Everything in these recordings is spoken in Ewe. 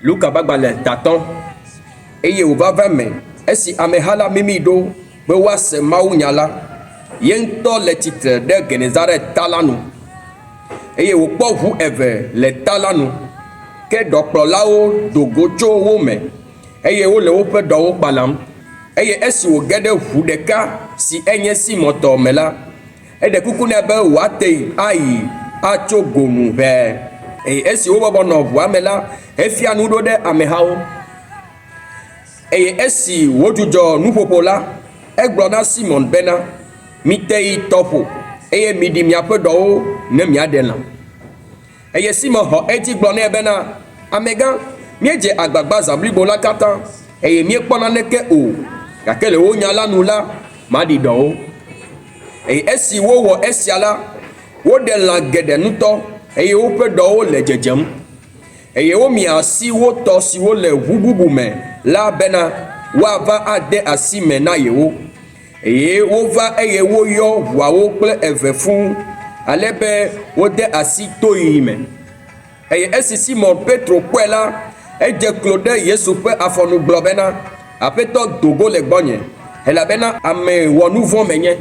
Luka bagbale taton eye wova va me esi amehala mimi do be wase mawu nyala yento le titre de Genezaret talanu eye wokpo ʋu eve le talanu ke dokplɔlawo dogo tso wo me eye wo le woƒe dɔwo kpalam eye esi wo ge ɖe ʋu ɖeka si enye simɔtɔ me la eɖe kuku nɛ be wòate ayi atso gonu ʋɛɛ eye esi wo bɔbɔ nɔ ʋua me la efia nu ɖo ɖe amehawo eye esi wodzudzɔ nuƒoƒo la egblɔ na Simon bena mite yi tɔƒo eye miɖi miaƒe ɖɔwo ne miaɖe lã eye Simon xɔ edzi gblɔ nɛ bena amegã míedze agbagba zã blibo la katã eye míekpɔ naneke o gake le wo nya la nu la maɖi ɖɔwo eye esi wowɔ esia la woɖe lã geɖe ŋutɔ eye woƒe ɖɔwo le dzedzem eye womia asi wo tɔ siwo le ʋu bubu me la bena woava ade asi me na yewo eye wova eye woyɔ ʋuawo kple eve fũu ale be wode asi toyiyi me eye esi Simon Petro kpɔe la edze klo ɖe Yesu ƒe afɔnu gblɔ bena aƒetɔ dogo le gbɔnye elabena ame wɔ nu vɔ̃ menye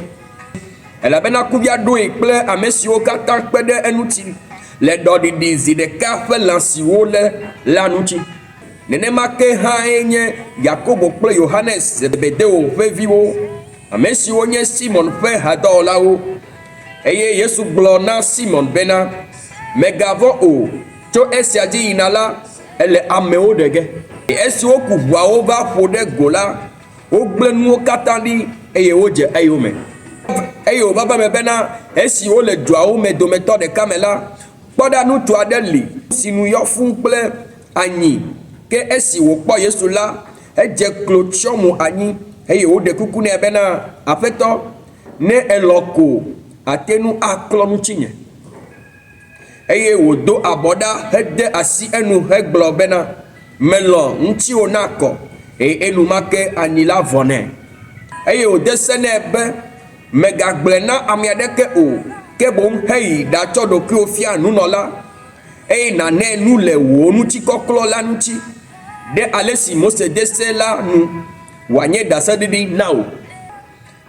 elabena kuvia ɖoe kple ame siwo katã kpe ɖe eŋuti le ɖɔɖiɖi zi ɖeka ƒe lã siwo le la ŋuti nenema ke hãe nye Yakobo kple Yohanes Zebedeo ƒe viwo ame siwo nye Simon ƒe hadɔwɔlawo eye Yesu gblɔ na Simon bena megavɔ̃ o tso esia dzi yina la ele amewo ɖe ge esi woku ʋuawo va ƒo ɖe go la wogblẽ nuwo katã ɖi eye wodze eyome eye wòvava me bena esi wole dzoawo me dometɔ ɖeka me la kpɔɖa ŋutsu aɖe li si nu yɔ fũu kple anyi ke esi wòkpɔ Yesu la edze klo tsyɔ mo anyi eye woɖe kuku nɛ bena aƒetɔ ne elɔ̃ ko ate ŋu aklɔ ŋutinye eye wòdo abɔ ɖa hede asi enu hegblɔ bena melɔ̃ ŋutiwò nakɔ eye enumake anyi la vɔ nɛ eye wòde se nɛ be megagblẽ na ame aɖeke o ke boŋ heyi ɖatsɔ ɖokuiwò fia nunɔla eye nànɛ nu le wò ŋutikɔklɔ la ŋuti ɖe ale si Mose de se la nu wòanye ɖaseɖiɖi na wò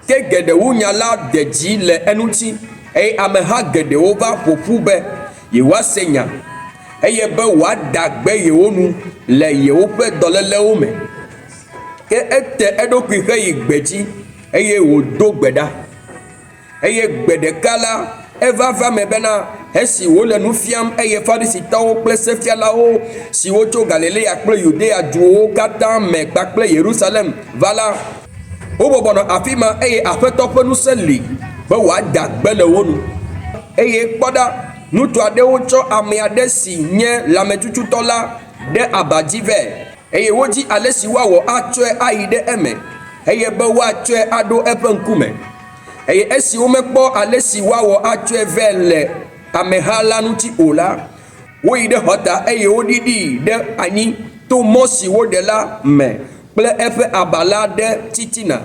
ke geɖewo nya la de dzi le eŋuti eye ameha geɖewo va ƒoƒu be yewoase nya eye be wòada gbe yewo nu le yewoƒe dɔlélewo me ke ete eɖokui heyi gbedzi eye wòdo gbe ɖa eye gbe ɖeka la eva va me bena esi wole nu fiam eye Farisitɔwo kple sefialawo siwo tso Galilea kple Yudea duwo katã me kpakple Yerusalem va la wobɔbɔnɔ afi ma eye aƒetɔ ƒe ŋusẽ li be wòada gbe le wo nu eye kpɔɖa ŋutsu aɖewo tsɔ ame aɖe si nye lãmetututɔ la ɖe aba dzi vɛ eye wodzi ale si woawɔ atsɔe ayi ɖe eme eye be woatsɔe aɖo eƒe ŋkume eye esi womekpɔ ale si woawɔ atsɔe vɛ le ameha la ŋuti o la woyi ɖe xɔta eye woɖiɖii ɖe anyi to mɔ si woɖe la me kple eƒe aba la ɖe titina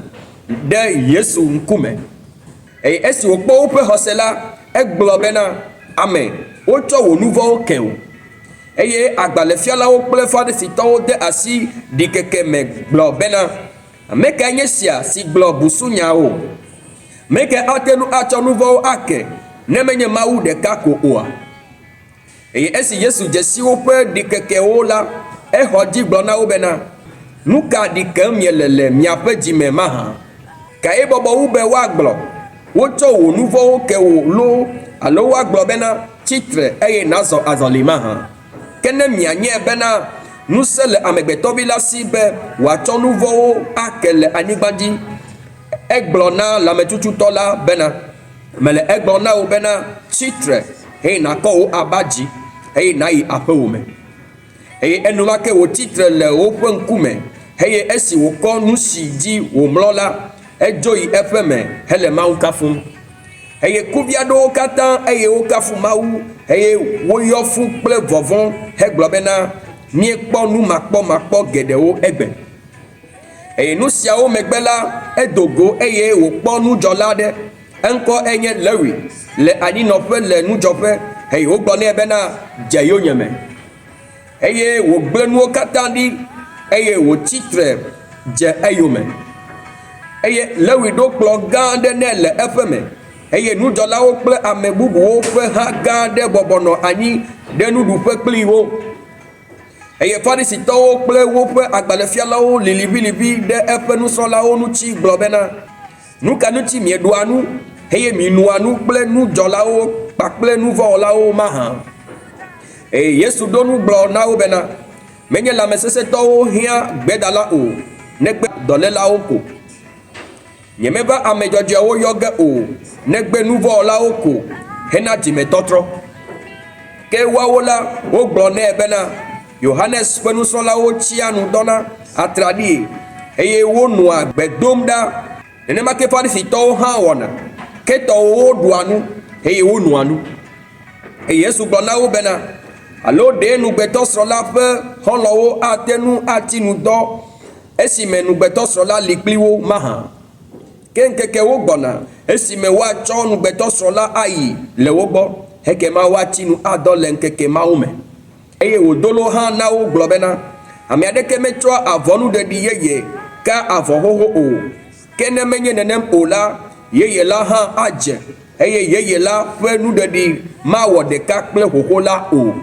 ɖe Yesu ŋkume eye esi wòkpɔ woƒe xɔse la egblɔ bena ame wotsɔ wò nu vɔ̃wo ke wò eye agbalẽfialawo kple Farisitɔwo de asi ɖikeke me gblɔ bena ame kae nye sia si gblɔ busunya o ame kae ate ŋu atsɔ nu vɔ̃wo ake ne menye Mawu ɖeka ko oa eye esi Yesu dze si woƒe ɖikekewo la exɔ dzi gblɔ na wo bena nu ka ɖikem miele le miaƒe dzime mahã kae bɔbɔ wu be woagblɔ wotsɔ wò nu vɔ̃wo ke wò loo alo woagblɔ bena tsitre eye nazɔ azɔli mahã ke ne mianye bena ŋusẽ le Amegbetɔ Vi la si be wòatsɔ nu vɔ̃wo ake le anyigba dzi egblɔ na lãmetututɔ la bena mele egblɔ na wò bena tsitre eye nàkɔ wò aba dzi eye nàyi aƒewò me eye enumake wòtsitre le woƒe ŋkume eye esi wòkɔ nu si dzi wòmlɔ la edzo yi eƒe me hele Mawu kafum eye kuvia aɖewo katã eye wokafu Mawu eye woyɔ fũu kple vɔvɔ̃ hegblɔ bena míekpɔ nu makpɔmakpɔ geɖewo egbe eye nu siawo megbe la edo go eye wòkpɔ nudzɔla aɖe eŋkɔ enye Lewi le anyinɔƒe le nudzɔƒe eye wogbɔ nɛ bena dze yonyeme eye wo gble nuwo katã ɖi eye wo tsitre dze eyome eye Lewi ɖo kplɔ gã aɖe nɛ le eƒe me eye nudzɔlawo kple ame bubuwo ƒe ha gã aɖe bɔbɔnɔ anyi ɖe nuɖuƒe kpli wo eye Farisitɔwo kple woƒe agbalẽfialawo li liʋĩliʋĩ ɖe eƒe nusrɔ̃lawo ŋuti gblɔ bena, nu ka ŋuti mieɖua nu eye mienua nu kple nudzɔlawo kpakple nuvɔwɔlawo mahã? Eye Yesu ɖo nu gblɔ na wo bena, menye lãmesesẽtɔwo hiã gbedala o, negbe dɔlélawo ko. Nyemeva ame dzɔdzɔewo yɔ ge o, negbe nuvɔwɔlawo ko hena dzimetɔtrɔ. Ke woawo la, wogblɔ nɛ bena, Yohanes ƒe nusrɔ̃lawo tsia nu dɔna atraɖii eye wonɔa gbe dom ɖa. Nenema ke Farisitɔwo hã wɔna, ke tɔwo ɖua nu eye wonɔa nu. Eye Yesu gblɔ na wo bena, alo ɖe nugbetɔsrɔ̃la ƒe xɔlɔ̃wo ate ŋu ati nu dɔ esime nugbetɔsrɔ̃la li kpli wo mahã? Ke ŋkekewo gbɔna esime woatsɔ nugbetɔsrɔ̃la ayi le wo gbɔ hekema woati nu adɔ le ŋkeke mawo me. Eye wòdolo hã na wo gblɔ bena, ame aɖeke metsɔa avɔnuɖeɖi yeye ka avɔ xoxo o, ke ne menye nenem o la, yeye la hã adze eye yeye la ƒe nuɖeɖi mawɔ ɖeka kple xoxo la o.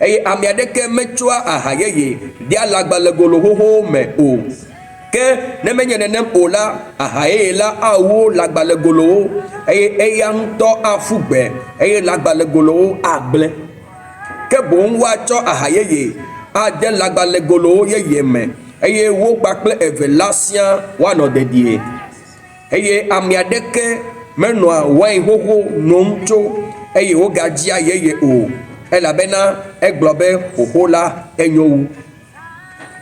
Eye ame aɖeke metsɔa aha yeye ɖia le agbalẽgolo xoxowo me o, ke ne menye nenem o la, aha yeye la awo le agbalẽgolowo eye eya ŋutɔ afu gbe eye le agbalẽgolowo agblẽ. Ke boŋ woatsɔ aha yeye ade le agbalẽgolowo yeye me eye wo kpakple eve la siaa woanɔ dedie. Eye ame aɖeke menɔa wain xoxo nom tso eye wogadzia yeye o, elabena egblɔ be xoxo la enyo wu.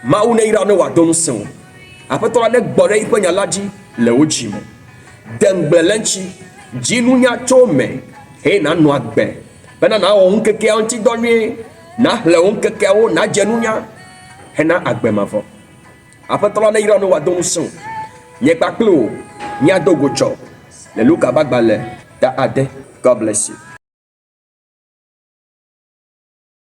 Mawu neyra ne wòado ŋusẽ o. Aƒetɔ aɖe gbɔ ɖe yiƒe nya la dzi le wo dzi me. De ŋgble le eŋuti, dzi nunya tso me heye nànɔ agbe bena nàwɔ ŋkekea ŋuti dɔ nyuie, nàxlẽ wo ŋkekeawo, nàdze nunya hena agbe mavɔ. Aƒetɔ la neyra ne wòado ŋusẽ o. Nye kpakple wò míado go tsɔ le Luka ƒe agbalẽ ta ade. God bless you.